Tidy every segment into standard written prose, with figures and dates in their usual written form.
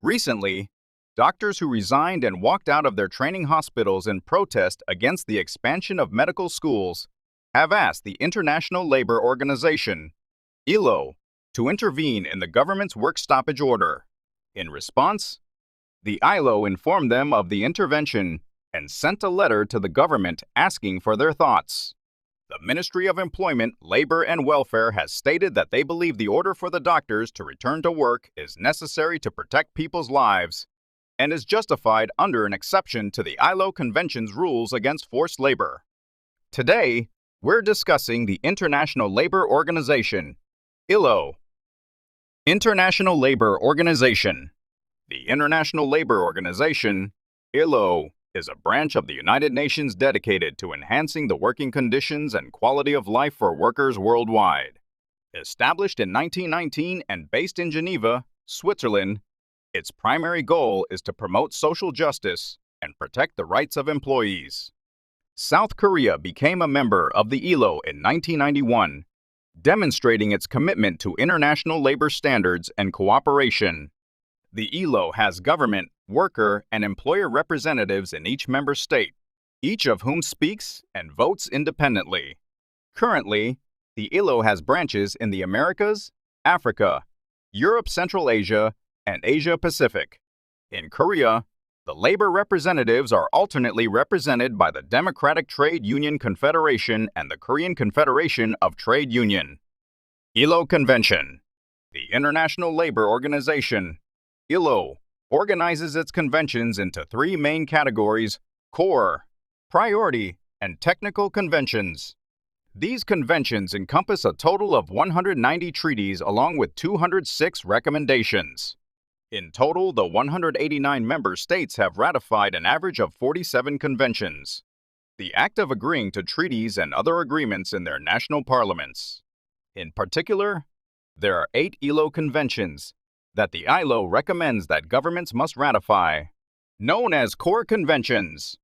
Recently, doctors who resigned and walked out of their training hospitals in protest against the expansion of medical schools have asked the International Labor Organization, ILO, to intervene in the government's work stoppage order. In response, the ILO informed them of the intervention and sent a letter to the government asking for their thoughts. The Ministry of Employment, Labor and Welfare has stated that they believe the order for the doctors to return to work is necessary to protect people's lives and is justified under an exception to the ILO Convention's rules against forced labor. Today, we're discussing the International Labor Organization, ILO. International Labor Organization. The International Labor Organization, ILO, is a branch of the United Nations dedicated to enhancing the working conditions and quality of life for workers worldwide. Established in 1919 and based in Geneva, Switzerland, its primary goal is to promote social justice and protect the rights of employees. South Korea became a member of the ILO in 1991, demonstrating its commitment to international labor standards and cooperation. The ILO has government, worker, and employer representatives in each member state, each of whom speaks and votes independently. Currently, the ILO has branches in the Americas, Africa, Europe, Central Asia, and Asia Pacific. In Korea, the labor representatives are alternately represented by the Democratic Trade Union Confederation and the Korean Confederation of Trade Union. ILO Convention. The International Labor Organization, ILO, organizes its conventions into three main categories: core, priority, and technical conventions. These conventions encompass a total of 190 treaties along with 206 recommendations. In total, the 189 member states have ratified an average of 47 conventions, the act of agreeing to treaties and other agreements in their national parliaments. In particular, there are 8 ILO conventions that the ILO recommends that governments must ratify, known as core conventions.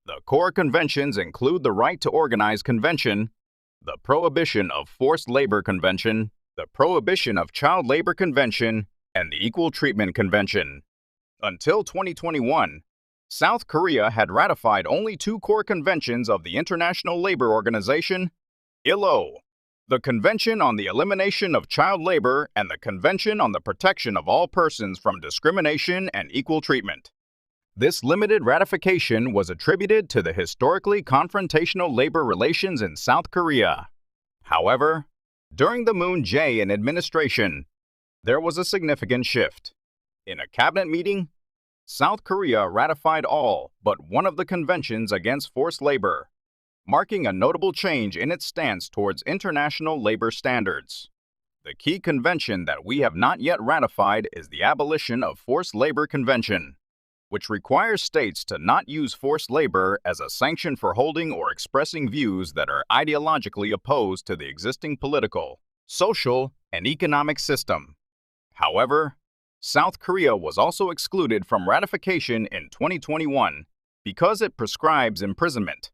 The core conventions include the Right to Organize Convention, the Prohibition of Forced Labor Convention, the Prohibition of Child Labor Convention, and the Equal Treatment Convention. Until 2021, South Korea had ratified only 2 core conventions of the International Labor Organization, ILO: the Convention on the Elimination of Child Labor and the Convention on the Protection of All Persons from Discrimination and Equal Treatment. This limited ratification was attributed to the historically confrontational labor relations in South Korea. However, during the Moon Jae-in administration, there was a significant shift. In a cabinet meeting, South Korea ratified all but one of the conventions against forced labor, marking a notable change in its stance towards international labor standards. The key convention that we have not yet ratified is the Abolition of Forced Labor Convention, which requires states to not use forced labor as a sanction for holding or expressing views that are ideologically opposed to the existing political, social, and economic system. However, South Korea was also excluded from ratification in 2021 because it prescribes imprisonment,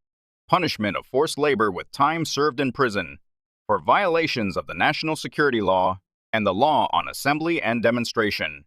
punishment of forced labor with time served in prison, for violations of the national security law and the law on assembly and demonstration.